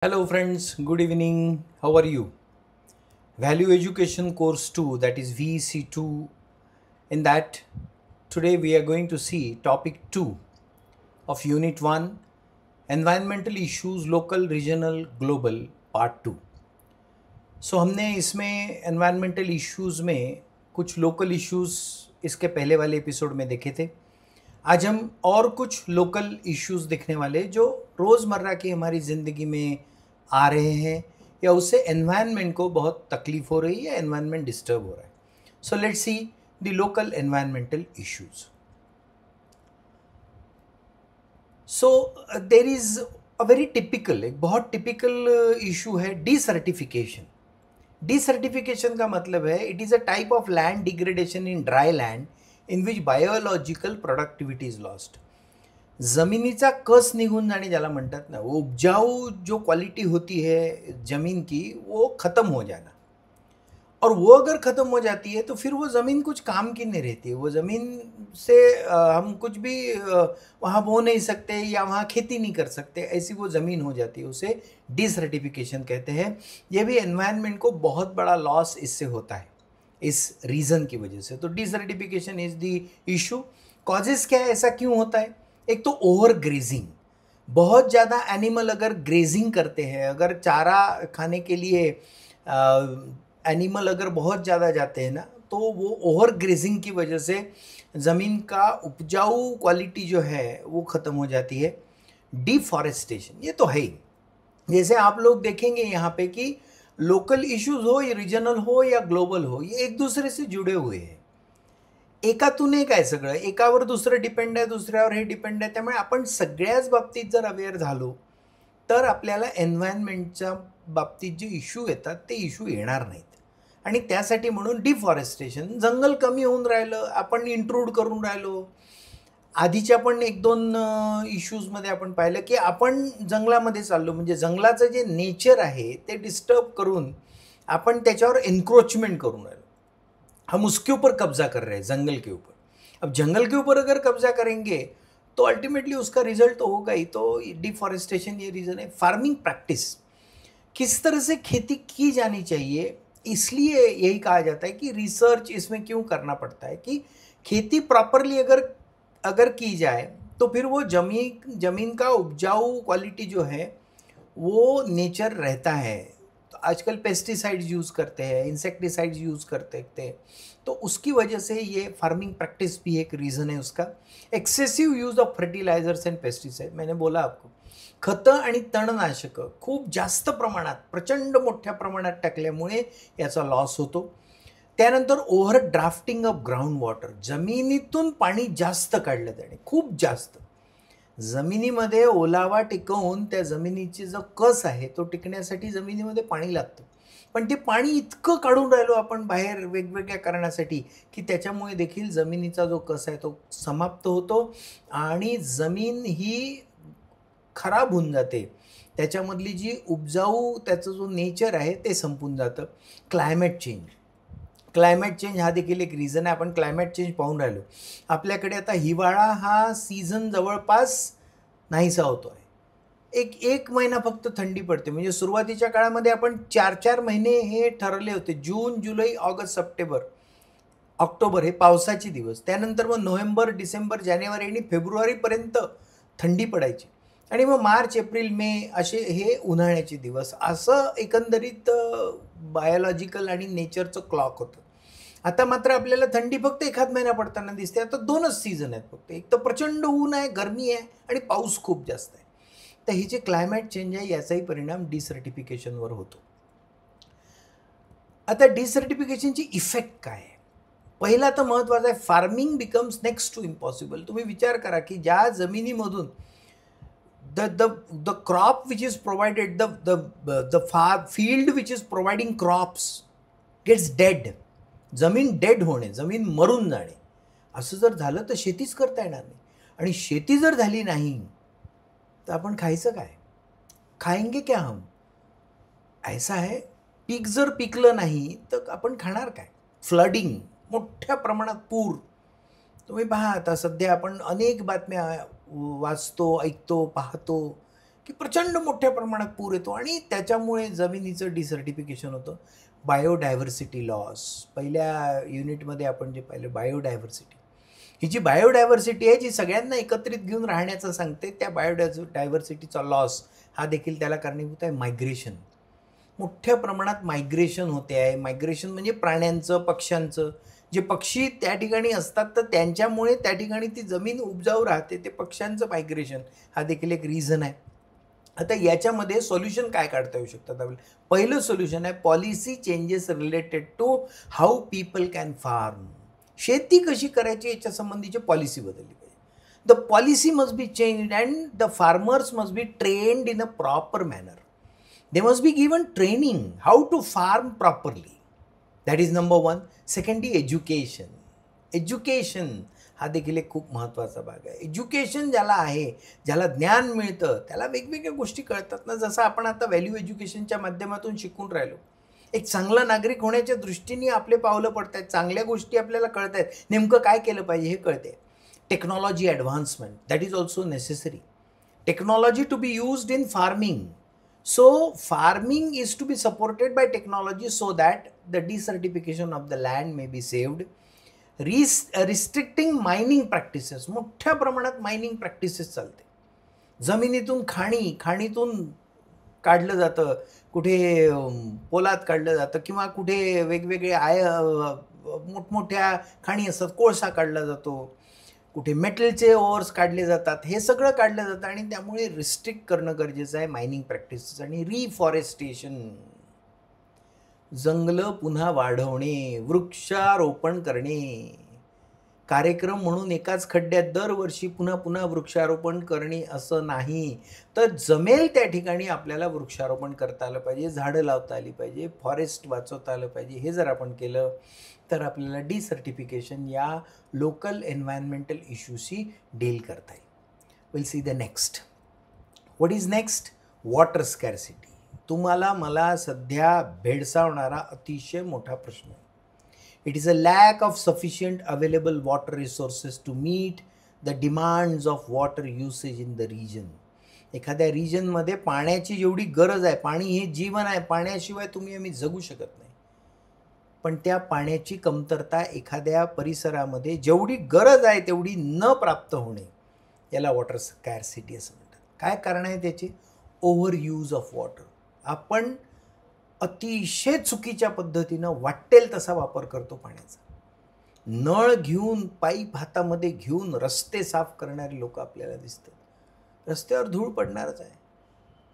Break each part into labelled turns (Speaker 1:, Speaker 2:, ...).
Speaker 1: Hello friends, good evening. How are you? Value Education Course 2, that is VEC2. In that, today we are going to see topic 2 of Unit 1, Environmental Issues Local, Regional, Global, Part 2. So हमने इसमें environmental issues में कुछ local issues इसके पहले वाले episode में देखे थे। आज हम और कुछ लोकल इश्यूज़ देखने वाले जो रोज़मर्रा की हमारी ज़िंदगी में आ रहे हैं या उससे एनवायरनमेंट को बहुत तकलीफ़ हो रही है या एनवायरनमेंट डिस्टर्ब हो रहा है। So let's see the local environmental issues. So there is a very typical, एक बहुत टिपिकल इशू है डीसर्टिफिकेशन। डीसर्टिफिकेशन का मतलब है it is a type of land degradation in dry land in which biological productivity is lost. जमिनीचा कस निघून जाणे ज्याला म्हणतात ना, वो उपजाऊ जो क्वालिटी होती है ज़मीन की वो ख़त्म हो जाना। और वो अगर ख़त्म हो जाती है तो फिर वो ज़मीन कुछ काम की नहीं रहती है। वो ज़मीन से हम कुछ भी वहाँ बो नहीं सकते या वहाँ खेती नहीं कर सकते, ऐसी वो ज़मीन हो जाती है। उसे डिसर्टिफिकेशन कहते हैं। ये भी एनवायरनमेंट को बहुत बड़ा लॉस इससे होता है, इस रीज़न की वजह से। तो डिसर्टिफिकेशन इज़ द इशू। कॉजेज़ क्या है, ऐसा क्यों होता है? एक तो ओवर ग्रेजिंग, बहुत ज़्यादा एनिमल अगर ग्रेजिंग करते हैं, अगर चारा खाने के लिए एनिमल अगर बहुत ज़्यादा जाते हैं ना, तो वो ओवर ग्रेजिंग की वजह से ज़मीन का उपजाऊ क्वालिटी जो है वो ख़त्म हो जाती है। डिफॉरेस्टेशन ये तो है ही। जैसे आप लोग देखेंगे यहाँ पे कि लोकल इश्यूज हो, या रीजनल हो या ग्लोबल हो, ये एक दूसरे से जुड़े हुए हैं। एकातून एक आहे सगळं, एकावर दुसरं डिपेंड आहे, दुसऱ्यावर हे डिपेंड आहे। त्यामुळे आपण सगळ्याच बाबतीत जर अवेअर झालो तर आपल्याला एन्व्हायरमेंटच्या बाबतीत जे इश्यू येतात ते इश्यू येणार नाहीत। आणि त्यासाठी म्हणून डिफॉरेस्टेशन, जंगल कमी होऊन राहिलं, आपण इंट्रूड करून राहिलो। आधीच्या पण एक दोन इश्यूजमध्ये आपण पाहिलं की आपण जंगलामध्ये चाललो, म्हणजे जंगलाचं जे नेचर आहे ते डिस्टर्ब करून आपण त्याच्यावर एन्क्रोचमेंट करून राहिलो। हम उसके ऊपर कब्जा कर रहे हैं, जंगल के ऊपर। अब जंगल के ऊपर अगर कब्जा करेंगे तो अल्टीमेटली उसका रिजल्ट तो होगा ही। तो डिफॉरेस्टेशन ये रीज़न है। फार्मिंग प्रैक्टिस, किस तरह से खेती की जानी चाहिए, इसलिए यही कहा जाता है कि रिसर्च इसमें क्यों करना पड़ता है कि खेती प्रॉपरली अगर अगर की जाए तो फिर वो ज़मीन का उपजाऊ क्वालिटी जो है वो नेचर रहता है। तो आजकल पेस्टिसाइड्स यूज़ करते हैं, इंसेक्टिसाइड्स यूज़ करते थे, तो उसकी वजह से ये फार्मिंग प्रैक्टिस भी एक रीज़न है उसका। Excessive use of fertilizers and pesticide, मैंने बोला आपको, खतं आणि तणनाशकं खूप जास्त प्रमाणात, प्रचंड मोठ्या प्रमाणात टाकल्यामुळे याचा लॉस होतो। त्यानंतर over drafting of ground water, जमिनीतून पाणी जास्त काढलं जाणे, खूप जास्त। जमिनीमध्ये ओलावा टिकवून त्या जमिनीची जो कस आहे तो टिकण्यासाठी जमिनीमध्ये पाणी लागतं, पण ते पाणी इतकं काढून राहिलो आपण बाहेर वेगवेगळ्या कारणासाठी की त्याच्यामुळे देखील जमिनीचा जो कस आहे तो समाप्त होतो आणि जमीन ही खराब होऊन जाते। त्याच्यामधली जी उपजाऊ त्याचं जो नेचर आहे ते संपून जातं। क्लायमेट चेंज, क्लायमेट चेंज हा देखील एक रिझन आहे। आपण क्लायमेट चेंज पाहून राहिलो। आपल्याकडे आता हिवाळा हा सीझन जवळपास नाहीसा होतो आहे। एक महिना फक्त थंडी पडते, म्हणजे सुरुवातीच्या काळामध्ये आपण 4-4 महिने हे ठरवले होते, जून, जुलै, ऑगस्ट, सप्टेंबर, ऑक्टोबर हे पावसाचे दिवस। त्यानंतर मग नोव्हेंबर, डिसेंबर, जानेवारी आणि फेब्रुवारीपर्यंत थंडी पडायची आणि मग मार्च, एप्रिल, मे असे हे उन्हाळ्याचे दिवस। असं एकंदरीत बायोलॉजिकल आणि नेचरचं क्लॉक होतं। आता मात्र आपल्याला थंडी फक्त एखाद महिना पडताना दिसते। आता 2च सीझन आहेत फक्त, एक तर प्रचंड ऊन आहे, गरमी आहे आणि पाऊस खूप जास्त आहे। तर हे जे क्लायमेट चेंज आहे याचाही परिणाम डिसर्टिफिकेशनवर होतो। आता डिसर्टिफिकेशनची इफेक्ट काय आहे? पहिला तर महत्त्वाचा आहे, farming becomes next to impossible. तुम्ही विचार करा की ज्या जमिनीमधून the crop which is provided, the field which is providing crops gets dead, जमीन डेड होणे, जमीन मरून जाणे, असं जर झालं तर शेतीच करता येणार नाही। आणि शेती जर झाली नाही तर आपण खायचं काय? खाएंगे क्या हम? ऐसा है, पीक जर पिकलं नाही तर आपण खाणार काय? फ्लडिंग, मोठ्या प्रमाणात पूर। तुम्ही पहा आता सध्या आपण अनेक बातम्या वाचतो, ऐकतो, पाहतो की प्रचंड मोठ्या प्रमाणात पूर येतो आणि त्याच्यामुळे जमिनीचं डिसर्टिफिकेशन होतं. बायोडायव्हर्सिटी लॉस, पहिल्या युनिटमध्ये आपण जे पाहिलं बायोडायव्हर्सिटी, ही जी बायोडायव्हर्सिटी आहे जी सगळ्यांना एकत्रित घेऊन राहण्याचं सांगते, त्या डायव्हर्सिटीचा लॉस हा देखील त्याला कारणीभूत आहे. मायग्रेशन, मोठ्या प्रमाणात मायग्रेशन होते आहे. मायग्रेशन म्हणजे प्राण्यांचं, पक्ष्यांचं. जे पक्षी त्या ठिकाणी असतात तर त्यांच्यामुळे त्या ठिकाणी ती जमीन उपजाऊ राहते. ते पक्ष्यांचं मायग्रेशन हा देखील एक रिझन आहे. आता याच्यामध्ये सोल्युशन काय काढता येऊ शकतात आपल्याला? पहिलं सोल्युशन आहे policy changes related to how people can farm. शेती कशी करायची याच्या संबंधीची पॉलिसी बदलली पाहिजे. The policy must be change and the farmers must be trained in a proper manner. They must be given training how to farm properly. That is number one. Secondly, education. Education हा देखील एक खूप महत्त्वाचा भाग आहे. Education ज्याला आहे, ज्याला ज्ञान मिळतं, त्याला वेगवेगळ्या गोष्टी कळतात ना. जसं आपण आता व्हॅल्यू एज्युकेशनच्या माध्यमातून शिकून राहिलो. एक चांगला नागरिक होण्याच्या दृष्टीने आपले पावलं पडत आहेत, चांगल्या गोष्टी आपल्याला कळत आहेत, नेमकं काय केलं पाहिजे हे कळते. Technology advancement, that is also necessary. Technology to be used in farming. So farming is to be supported by technology so that the desertification of the land may be saved. Restricting mining practices, मोठ्या प्रमाणात mining practices चालते. जमिनीतून खाणीतून काढलं जातं, कुठे पोलाद काढलं जातं किंवा कुठे वेगवेगळे मोठमोठ्या खाणी असतात, कोळसा काढला जातो, कुठे मेटलचे ओअर्स काढले जातात. हे सगळं काढलं जातं आणि त्यामुळे रिस्ट्रिक्ट करणं गरजेचं आहे मायनिंग प्रॅक्टिसेस. आणि रिफॉरेस्टेशन, जंगलं पुन्हा वाढवणे, वृक्षारोपण करणे. कार्यक्रम म्हणून एकाच खड्ड्यात दरवर्षी पुन्हा वृक्षारोपण करणे असं नाही, तर जमेल त्या ठिकाणी आपल्याला वृक्षारोपण करता आलं पाहिजे, झाडं लावता आली पाहिजे, फॉरेस्ट वाचवता आलं पाहिजे. हे जर आपण केलं तर आपल्याला डिसर्टिफिकेशन या लोकल एन्व्हायरमेंटल इश्यूशी डील करता येईल. Will see the next. What is next? Water scarcity. तुम्हाला मला सध्या भेडसावणारा अतिशय मोठा प्रश्न आहे. It is a lack of sufficient available water resources to meet the demands of water usage in the region. एखाद्या रिजनमध्ये पाण्याची जेवढी गरज आहे, पाणी हे जीवन आहे, पाण्याशिवाय तुम्ही आम्ही जगू शकत नाही, पण त्या पाण्याची कमतरता एखाद्या परिसरामध्ये जेवढी गरज आहे तेवढी न प्राप्त होणे, याला वॉटर स्कॅर्सिटी असं म्हणतात. काय कारण आहे त्याचे? Over use of water. आपण अतिशय चुकीच्या पद्धतीनं वाटेल तसा वापर करतो पाण्याचा. नळ घेऊन, पाईप हातामध्ये घेऊन रस्ते साफ करणारे लोक आपल्याला दिसतात. रस्त्यावर धूळ पडणारच आहे,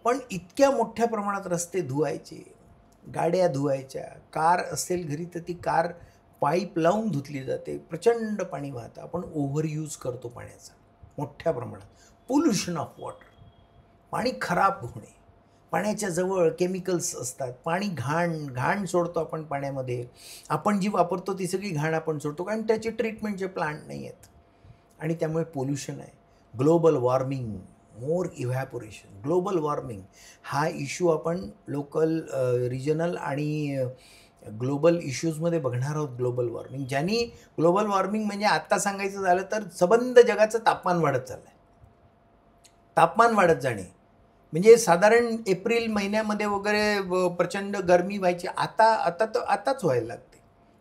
Speaker 1: पण इतक्या मोठ्या प्रमाणात रस्ते धुवायचे, गाड्या धुवायच्या, कार असेल घरी तर ती कार पाईप लावून धुतली जाते, प्रचंड पाणी वाहतं. आपण ओव्हर यूज करतो पाण्याचा मोठ्या प्रमाणात. पोल्युशन ऑफ वॉटर, पाणी खराब होणे, पाण्याच्या जवळ केमिकल्स असतात, पाणी घाण सोडतो आपण पाण्यामध्ये. आपण जी वापरतो ती सगळी घाण आपण सोडतो, कारण त्याचे ट्रीटमेंटचे प्लांट नाही आहेत आणि त्यामुळे पोल्युशन आहे. Global warming, more evaporation. Global warming हा इश्यू आपण लोकल, रिजनल आणि ग्लोबल इश्यूजमध्ये बघणार आहोत. ग्लोबल वॉर्मिंग, ज्यांनी ग्लोबल वॉर्मिंग म्हणजे आत्ता सांगायचं झालं तर संबंध जगाचं तापमान वाढत चाललं आहे. तापमान वाढत जाणे म्हणजे साधारण एप्रिल महिन्यामध्ये वगैरे प्रचंड गरमी व्हायची, आताच व्हायला लागते.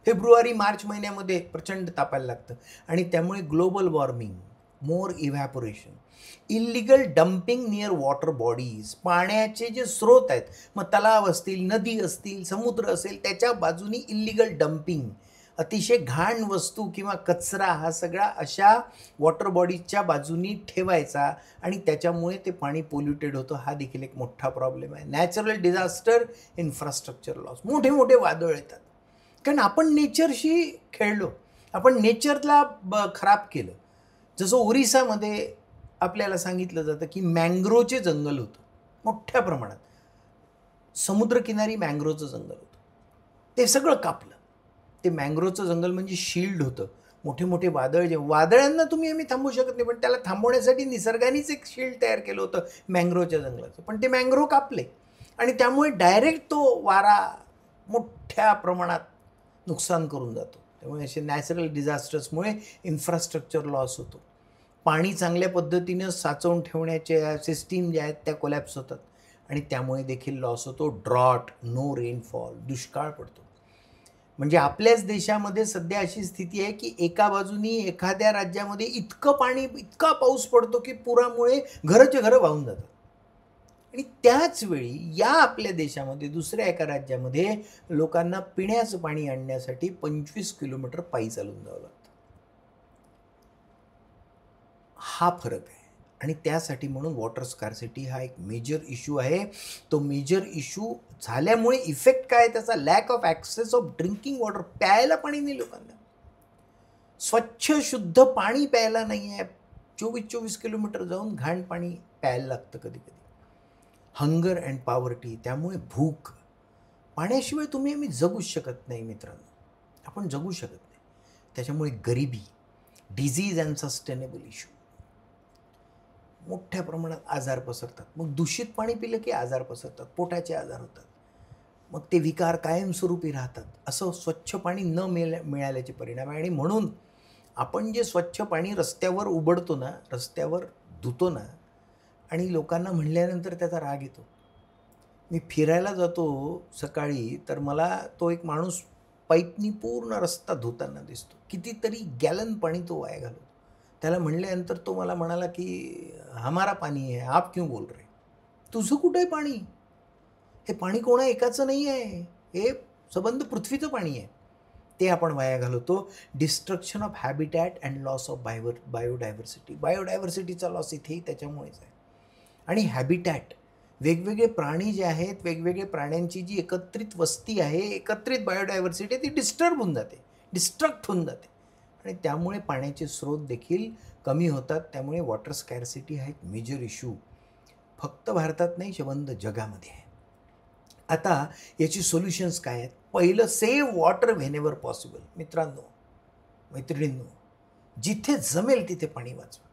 Speaker 1: फेब्रुवारी मार्च महिन्यामध्ये प्रचंड तापायला लागतं आणि त्यामुळे global warming, more evaporation, illegal dumping near water bodies. पाण्याचे जे स्रोत आहेत, मग तलाव असतील, नदी असतील, समुद्र असेल, त्याच्या बाजूनी इल्लिगल डम्पिंग, अतिशय घाण वस्तू किंवा कचरा हा सगळा अशा वॉटर बॉडीजच्या बाजूनी ठेवायचा आणि त्याच्यामुळे ते पाणी पोल्युटेड होतं. हा देखील एक मोठा प्रॉब्लेम आहे. नॅचरल डिझास्टर, इन्फ्रास्ट्रक्चर लॉस, मोठे वादळ येतात कारण आपण नेचरशी खेळलो, आपण नेचरला खराब केलं. जसं ओरिसामध्ये आपल्याला सांगितलं जातं की मँग्रोवचे जंगल होतं मोठ्या प्रमाणात, समुद्रकिनारी मँग्रोवचं जंगल होतं, ते सगळं कापलं. ते मँग्रोवचं जंगल म्हणजे शिल्ड होतं. मोठे वादळ, जे वादळांना तुम्ही आम्ही थांबवू शकत नाही, पण त्याला थांबवण्यासाठी निसर्गानेच एक शिल्ड तयार केलं होतं मँग्रोवच्या जंगलाचं, पण ते मँग्रोव कापले आणि त्यामुळे डायरेक्ट तो वारा मोठ्या प्रमाणात नुकसान करून जातो. त्यामुळे असे नॅचरल डिझास्टर्समुळे इन्फ्रास्ट्रक्चर लॉस होतो. पाणी चांगल्या पद्धतीनं साचवून ठेवण्याच्या सिस्टीम ज्या आहेत त्या कोलॅप्स होतात आणि त्यामुळे देखील लॉस होतो. ड्रॉट, नो रेनफॉल, दुष्काळ पडतो. म्हणजे आपल्याच देशामध्ये सध्या अशी स्थिती आहे की एका बाजूनी एखाद्या राज्यामध्ये इतकं पाणी, इतका पाऊस पडतो की पुरामुळे घरचे घरं वाहून जातात. आणि त्याच वेळी या आपल्या देशामध्ये दुसऱ्या एका राज्यामध्ये लोकांना पिण्याचं पाणी आणण्यासाठी 25 किलोमीटर पायी चालून जावं लागतं. हा फरक आहे. आणि त्यासाठी म्हणून वॉटर स्कार्सिटी हा एक मेजर इश्यू आहे. तो मेजर इश्यू झाल्यामुळे इफेक्ट काय त्याचा? Lack of excess of drinking water. प्यायला पाणी नाही लोकांना. स्वच्छ शुद्ध पाणी प्यायला नाही आहे. 24-24 किलोमीटर जाऊन घाण पाणी प्यायला लागतं कधी कधी. हंगर अँड पॉवर्टी, त्यामुळे भूक. पाण्याशिवाय तुम्ही आम्ही जगूच शकत नाही मित्रांनो, आपण जगू शकत नाही. त्याच्यामुळे गरिबी, डिझीज अँड सस्टेनेबल इश्यू, मोठ्या प्रमाणात आजार पसरतात. मग दूषित पाणी पिलं की आजार पसरतात, पोटाचे आजार होतात, मग ते विकार कायमस्वरूपी राहतात. असं स्वच्छ पाणी न मिळाल्याचे परिणाम आहे. आणि म्हणून आपण जे स्वच्छ पाणी रस्त्यावर उबडतो ना, रस्त्यावर धुतो ना, आणि लोकांना म्हणल्यानंतर त्याचा राग येतो. मी फिरायला जातो सकाळी, तर मला तो एक माणूस पाईपनी पूर्ण रस्ता धुताना दिसतो. कितीतरी गॅलन पाणी तो वाया घालवतो. त्याला म्हणल्यानंतर तो मला म्हणाला की हमारा पाणी है, आप क्यों बोल रहे? तुझं कुठं आहे पाणी? हे पाणी कोणा एकाचं नाही आहे, हे संबंध पृथ्वीचं पाणी आहे. ते आपण वाया घालवतो. Destruction of habitat and loss of biodiversity. बायोडायव्हर्सिटीचा लॉस इथेही त्याच्यामुळेच आहे. आणि हॅबिटॅट, वेगवेगळे प्राणी जे आहेत, वेगवेगळे प्राण्यांची जी एकत्रित वस्ती आहे, एकत्रित बायोडायव्हर्सिटी, ती डिस्टर्ब होऊन जाते, डिस्ट्रक्ट होऊन जाते. आणि त्यामुळे पाण्याचे स्रोत देखील कमी होतात. त्यामुळे वॉटर स्कॅर्सिटी हा एक मेजर इश्यू फक्त भारतात नाही, संबंध जगामध्ये आहे. आता याची सोल्युशन्स काय आहेत? पहिलं, सेव्ह वॉटर व्हेनेवर पॉसिबल. मित्रांनो, मैत्रिणींनो, जिथे जमेल तिथे पाणी वाचवा.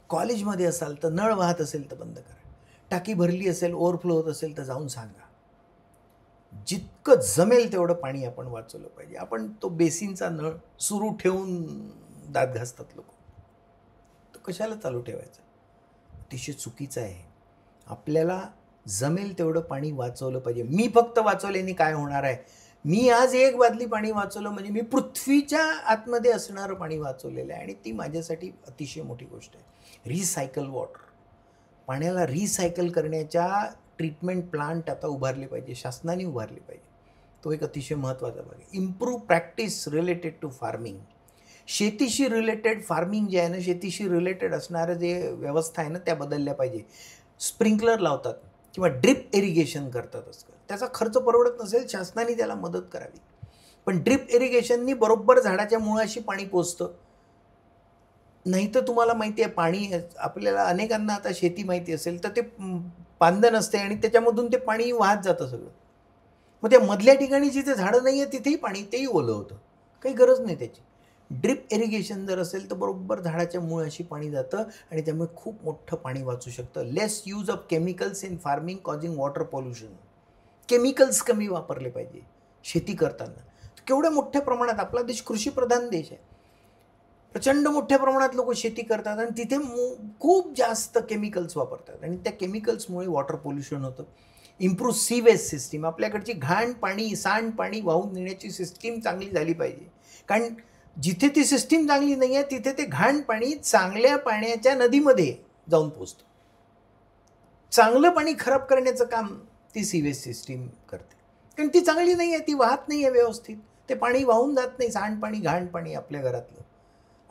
Speaker 1: कॉलेजमध्ये असाल तर नळ वाहत असेल तर बंद करा. टाकी भरली असेल, ओव्हरफ्लो होत असेल तर जाऊन सांगा. जितकं जमेल तेवढं पाणी आपण वाचवलं पाहिजे. आपण तो बेसिनचा नळ सुरू ठेवून दात घासतात लोक. तो कशाला चालू ठेवायचा? अतिशय चुकीचं आहे. आपल्याला जमेल तेवढं पाणी वाचवलं पाहिजे. मी फक्त वाचवल्याने काय होणार आहे? मी आज 1 बादली पाणी वाचवलं म्हणजे मी पृथ्वीच्या आतमध्ये असणारं पाणी वाचवलेलं आहे. आणि ती माझ्यासाठी अतिशय मोठी गोष्ट आहे. Recycle water. पाण्याला रिसायकल करण्याच्या ट्रीटमेंट प्लांट आता उभारले पाहिजे, शासनाने उभारले पाहिजे. तो एक अतिशय महत्त्वाचा भाग आहे. Improve practice related to farming. शेतीशी रिलेटेड फार्मिंग जे आहे ना, शेतीशी रिलेटेड असणारं जे व्यवस्था आहे ना, त्या बदलल्या पाहिजे. स्प्रिंकलर लावतात किंवा ड्रिप इरिगेशन करतात आजकाल. त्याचा खर्च परवडत नसेल, शासनाने त्याला मदत करावी. पण ड्रिप इरिगेशननी बरोबर झाडाच्या मुळाशी पाणी पोचतं. नाही तर तुम्हाला माहिती आहे, पाणी आपल्याला अनेकांना आता शेती माहिती असेल तर ते पांदन असते आणि त्याच्यामधून ते पाणी वाहत जातं सगळं. मग त्या मधल्या ठिकाणी जिथे झाडं नाही आहे तिथेही पाणी, तेही ओलं होतं. काही गरज नाही त्याची. ड्रिप इरिगेशन जर असेल तर बरोबर झाडाच्या मुळाशी पाणी जातं आणि त्यामुळे खूप मोठं पाणी वाचू शकतं. Less use of chemicals in farming causing water pollution. Chemicals कमी वापरले पाहिजे शेती करताना. केवढ्या मोठ्या प्रमाणात आपला देश कृषीप्रधान देश आहे. प्रचंड मोठ्या प्रमाणात लोक शेती करतात आणि तिथे खूप जास्त केमिकल्स वापरतात आणि त्या केमिकल्समुळे वॉटर पोल्युशन होतं. Improve sewage system. आपल्याकडची घाण पाणी, सांडपाणी वाहून नेण्याची सिस्टीम चांगली झाली पाहिजे. कारण जिथे ती सिस्टीम चांगली नाही आहे तिथे ते घाण पाणी चांगल्या पाण्याच्या नदीमध्ये जाऊन पोचतं. चांगलं पाणी खराब करण्याचं काम ती सीवेज सिस्टीम करते. कारण ती चांगली नाही आहे, ती वाहत नाही आहे व्यवस्थित. ते पाणी वाहून जात नाही, सांडपाणी, घाण पाणी आपल्या घरातलं.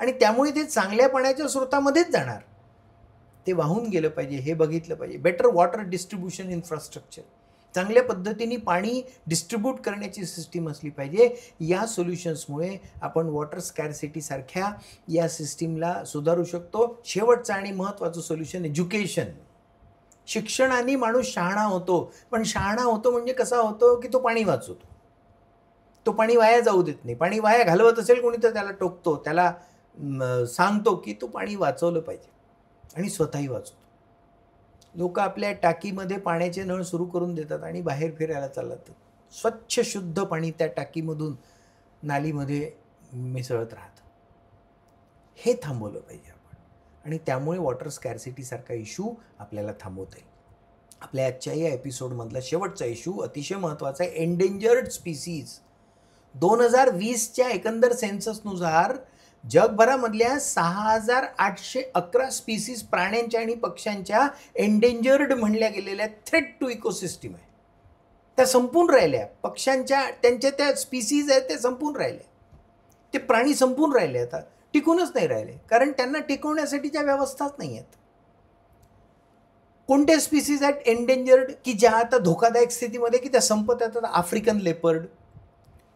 Speaker 1: आणि त्यामुळे ते चांगल्या पाण्याच्या स्रोतामध्येच जाणार. ते वाहून गेलं पाहिजे, हे बघितलं पाहिजे. Better water distribution infrastructure. चांगल्या पद्धतीने पाणी डिस्ट्रीब्यूट करण्याची सिस्टीम असली पाहिजे. या सोल्युशन्समुळे आपण वॉटर स्कॅर्सिटीसारख्या या सिस्टीमला सुधारू शकतो. शेवटचं आणि महत्त्वाचं सोल्युशन एज्युकेशन. शिक्षणाने माणूस शहाणा होतो. पण शहाणा होतो म्हणजे कसा होतो की तो पाणी वाचवतो. तो पाणी वाया जाऊ देत नाही. पाणी वाया घालवत असेल कोणी तर त्याला टोकतो, त्याला सांगतो की तू पाणी वाचवलं पाहिजे आणि स्वतःही वाचवतो. लोक आपल्या टाकीमध्ये पाण्याचे नळ सुरू करून देतात आणि बाहेर फिरायला चालतात. स्वच्छ शुद्ध पाणी त्या टाकीमधून नालीमध्ये मिसळत राहतं. हे थांबवलं पाहिजे आपण. आणि त्यामुळे वॉटर स्कॅर्सिटीसारखा इश्यू आपल्याला थांबवता येईल. आपल्या आजच्या या एपिसोडमधला शेवटचा इश्यू अतिशय महत्त्वाचा आहे, एंडेंजर्ड स्पीसीज. 2020च्या एकंदर सेन्ससनुसार जगभरामधल्या 6,811 स्पीसीज प्राण्यांच्या आणि पक्ष्यांच्या एंडेंजर्ड म्हणल्या गेलेल्या थ्रेट टू इकोसिस्टीम आहे. त्या संपून राहिल्या. पक्ष्यांच्या त्यांच्या त्या स्पीसीज आहेत त्या संपून राहिल्या. ते प्राणी संपून राहिले, आता टिकूनच नाही राहिले, कारण त्यांना टिकवण्यासाठीच्या व्यवस्थाच नाही आहेत. कोणत्या स्पीसीज आहेत एंडेंजर्ड की ज्या आता धोकादायक स्थितीमध्ये की त्या संपत येतात? आफ्रिकन लेपर्ड,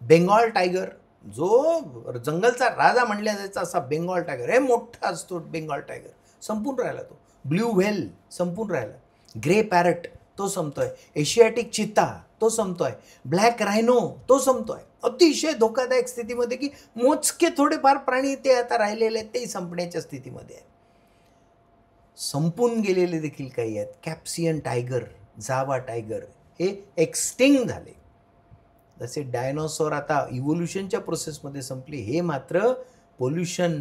Speaker 1: बेंगॉल टायगर, जो जंगलचा राजा म्हणल्या जायचा असा बेंगॉल टायगर, हे मोठा असतो बेंगॉल टायगर, संपून राहिला तो. ब्ल्यू व्हेल संपून राहिला. ग्रे पॅरट तो संपतोय. एशियाटिक चित्ता तो संपतोय. ब्लॅक रायनो तो संपतोय. अतिशय धोकादायक स्थितीमध्ये की मोजके थोडेफार प्राणी ते आता राहिलेले आहेत, तेही संपण्याच्या स्थितीमध्ये आहे. संपून गेलेले देखील काही आहेत. कॅप्सियन टायगर, जावा टायगर हे एक्स्टिंक्ट झाले. जसे डायनोसॉर आता इव्होल्युशनच्या प्रोसेसमध्ये संपले, हे मात्र पोल्युशन,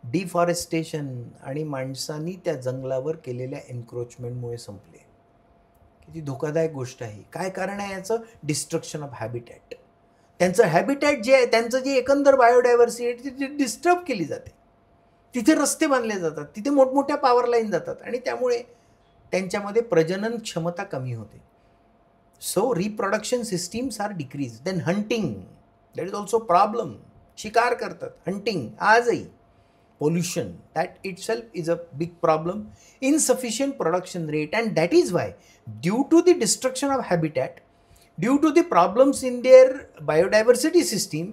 Speaker 1: डिफॉरेस्टेशन आणि माणसांनी त्या जंगलावर केलेल्या एन्क्रोचमेंटमुळे संपले. किती धोकादायक गोष्ट आहे. काय कारण आहे याचं? Destruction of habitat. त्यांचं हॅबिटॅट जे आहे, त्यांचं जे एकंदर बायोडायव्हर्सिटी ती डिस्टर्ब केली जाते. तिथे रस्ते बांधले जातात, तिथे मोठमोठ्या पॉवर लाईन जातात आणि त्यामुळे त्यांच्यामध्ये प्रजनन क्षमता कमी होते. So reproduction systems are decrease. Then hunting, that is also problem. शिकार करतात, हंटिंग आजही. Pollution, that itself is a big problem. Insufficient production rate, and that is why due to the destruction of habitat, due to the problems in their biodiversity system,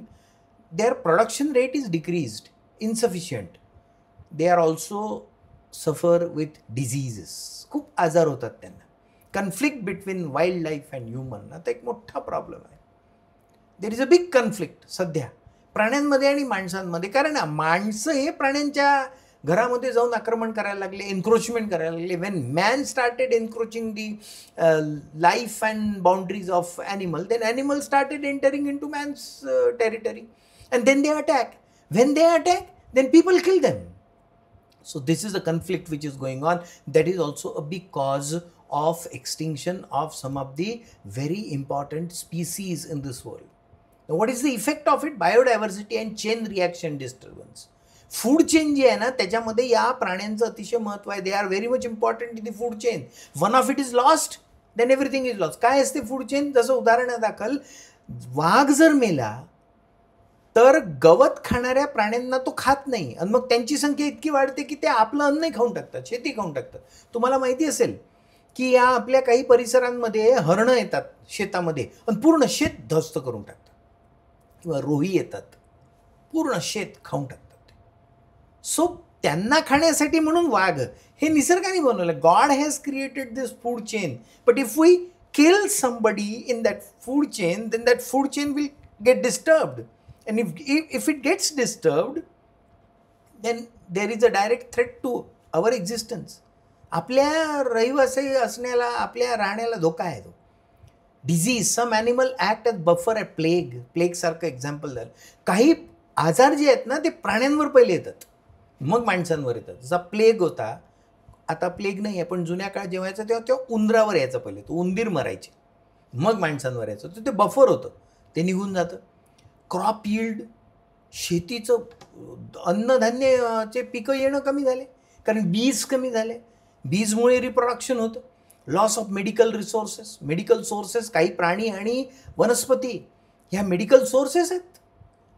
Speaker 1: their production rate is decreased, insufficient. They are also suffer with diseases. खूप आजार होतात त्यांना. Conflict between wild life and human आता एक मोठा problem आहे. There is a big conflict सध्या प्राण्यांमध्ये आणि माणसांमध्ये, कारण माणसं हे प्राण्यांच्या घरामध्ये जाऊन आक्रमण करायला लागले, एन्क्रोचमेंट करायला लागले. When man started encroaching the life and boundaries of animal, then animal started entering in to man's territory and then they attack. When they attack, then people kill them. So this is a conflict which is going on. That is also a big cause of extinction of some of the very important species in this world. Now what is the effect of it? Biodiversity and chain reaction disturbance. Food chain जी आहे ना, त्याच्यामध्ये या प्राण्यांचं अतिशय महत्त्व आहे. They are very much important in the food chain. One of it is lost, then everything is lost. काय असते फूड चेन? जसं उदाहरणादाखल वाघ जर मेला तर गवत खाणाऱ्या प्राण्यांना तो खात नाही आणि मग त्यांची संख्या इतकी वाढते की ते आपलं अन्न खाऊन टाकतात, शेती खाऊन टाकतात. तुम्हाला माहिती असेल की या आपल्या काही परिसरांमध्ये हरणं येतात शेतामध्ये आणि पूर्ण शेत ध्वस्त करून टाकतात, किंवा रोही येतात, पूर्ण शेत खाऊन टाकतात. सो त्यांना खाण्यासाठी म्हणून वाघ हे निसर्गाने बनवलं. God has created this food chain, but if we kill somebody in that food chain, then that food chain will get disturbed. And if it gets disturbed, then there is a direct threat to our existence. आपल्या रहिवासी असण्याला, आपल्या राहण्याला धोका आहे तो. Disease, some animal act as buffer at plague सारखं example झालं. काही आजार जे आहेत ना ते प्राण्यांवर पहिले येतात, मग माणसांवर येतात. जसा प्लेग होता, आता प्लेग नाही आहे पण जुन्या काळात जेव्हा यायचं तेव्हा उंदरावर यायचं पहिले, तो उंदीर मरायचे, मग माणसांवर यायचं. तर ते बफर होतं, ते निघून जातं. क्रॉप यील्ड, शेतीचं अन्नधान्याचे पिकं येणं कमी झाले, कारण बीज कमी झाले. बीजमुळे रिप्रोडक्शन होतं. Loss of medical resources, medical sources, काही प्राणी आणि वनस्पती ह्या मेडिकल सोर्सेस आहेत,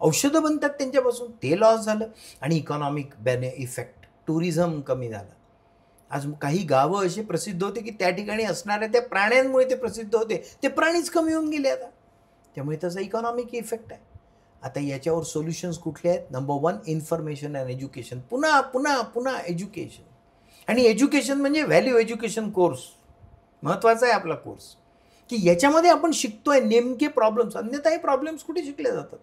Speaker 1: औषधं बनतात त्यांच्यापासून, ते लॉस झालं. आणि इकॉनॉमिक इफेक्ट, टुरिझम कमी झालं. आज काही गावं असे प्रसिद्ध होते की त्या ठिकाणी असणाऱ्या त्या प्राण्यांमुळे ते प्रसिद्ध होते, ते प्राणीच कमी होऊन गेले आता, त्यामुळे त्याचा इकॉनॉमिक इफेक्ट आहे. आता याच्यावर सोल्युशन्स कुठले आहेत? Number 1, information and education. पुन्हा पुन्हा पुन्हा एज्युकेशन. आणि एज्युकेशन म्हणजे व्हॅल्यू एज्युकेशन कोर्स महत्त्वाचा आहे आपला कोर्स, की याच्यामध्ये आपण शिकतोय नेमके प्रॉब्लेम्स. अन्यथा हे प्रॉब्लेम्स कुठे शिकले जातात?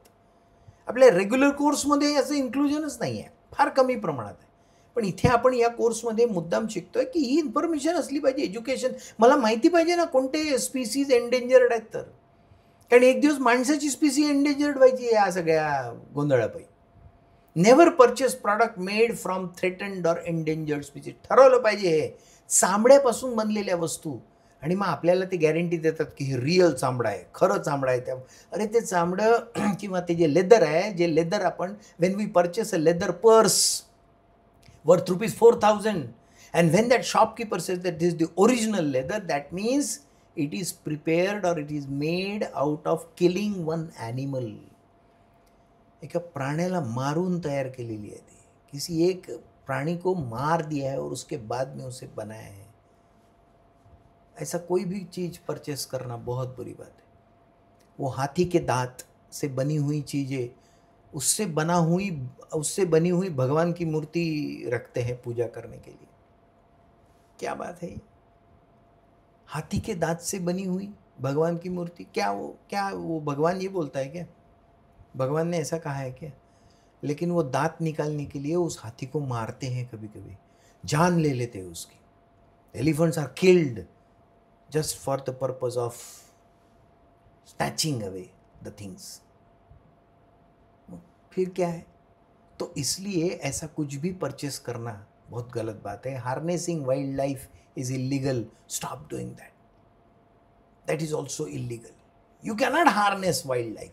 Speaker 1: आपल्या रेग्युलर कोर्समध्ये याचं इन्क्लुजनच नाही आहे, फार कमी प्रमाणात आहे. पण इथे आपण या कोर्समध्ये मुद्दाम शिकतोय की ही इन्फॉर्मेशन असली पाहिजे, एज्युकेशन. मला माहिती पाहिजे ना कोणते स्पीसीज एंडेंजर्ड आहेत, तर कारण एक दिवस माणसाची स्पीसी एंडेंजर्ड व्हायची या सगळ्या गोंधळापायी. Never purchase product made from threatened or endangered species. ठरवलं पाहिजे हे चामड्यापासून बनलेल्या वस्तू. आणि मग आपल्याला ते गॅरंटी देतात की हे रिअल चामडं आहे, खरं चामडं आहे. त्या अरे ते चामडं किंवा ते जे लेदर आहे, जे लेदर आपण when we purchase a leather purse worth rupees 4,000, and when that shopkeeper says that this is the original leather, that means it is prepared or it is made out of killing one animal. एका प्राण्याला मारून तैयार केलेली है ती. किसी एक प्राणी को मार दिया है और उसके बाद में उसे बनाया है. ऐसा कोई भी चीज़ परचेस करना बहुत बुरी बात है. वो हाथी के दांत से बनी हुई चीज़ें, उससे बनी हुई भगवान की मूर्ति रखते हैं पूजा करने के लिए. क्या बात है ये? हाथी के दांत से बनी हुई भगवान की मूर्ति. क्या वो भगवान ये बोलता है क्या? भगवान ने ऐसा कहा है क्या? लेकिन वो दांत निकालने के लिए उस हाथी को मारते हैं, कभी कभी जान ले लेते हैं उसकी. Elephants are killed just for the purpose of snatching away the things. फिर क्या है? तो इसलिए ऐसा कुछ भी परचेस करना बहुत गलत बात है. Harnessing wild life is illegal. Stop doing that. That is also illegal. You cannot harness wild life,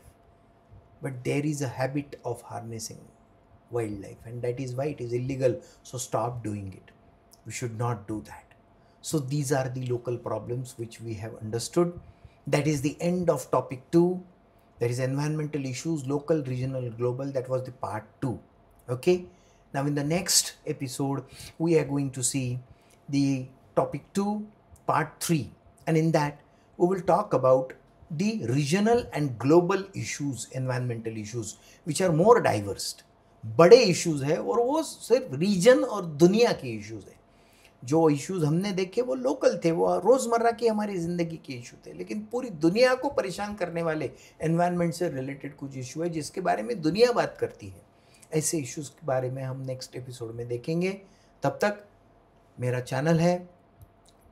Speaker 1: but there is a habit of harnessing wildlife, and that is why it is illegal. So stop doing it. We should not do that. So these are the local problems which we have understood. That is the end of topic 2. There is environmental issues, local, regional, global. That was the part 2. Okay. Now in the next episode we are going to see the topic 2 part 3, and in that we will talk about the regional and global issues, environmental issues, which are more diverse. बड़े issues है और वो सिर्फ region और दुनिया के issues है. जो issues हमने देखे वो लोकल थे, वो रोज़मर्रा की हमारी ज़िंदगी के इशू थे. लेकिन पूरी दुनिया को परेशान करने वाले एनवायरनमेंट से रिलेटेड कुछ इशू है जिसके बारे में दुनिया बात करती है. ऐसे इश्यूज़ के बारे में हम नेक्स्ट एपिसोड में देखेंगे. तब तक मेरा चैनल है,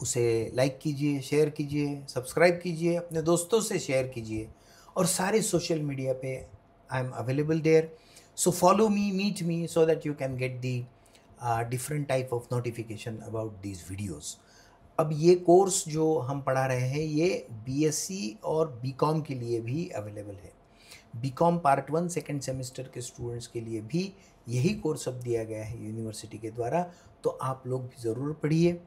Speaker 1: उसे लाइक कीजिए, शेयर कीजिए, सब्सक्राइब कीजिए, अपने दोस्तों से शेयर कीजिए, और सारे सोशल मीडिया पे I am available there. So follow me, meet me, so that you can get the different type of notification about these videos. अब ये कोर्स जो हम पढ़ा रहे हैं ये बीएससी और बीकॉम के लिए भी अवेलेबल है. बीकॉम पार्ट 1 सेकेंड सेमेस्टर के स्टूडेंट्स के लिए भी यही कोर्स अब दिया गया है यूनिवर्सिटी के द्वारा. तो आप लोग भी ज़रूर पढ़िए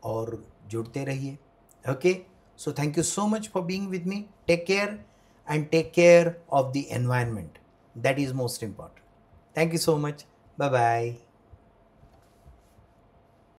Speaker 1: और जुड़ते रहिए. Okay, so thank you so much for being with me. Take care and take care of the environment. That is most important. Thank you so much. Bye bye.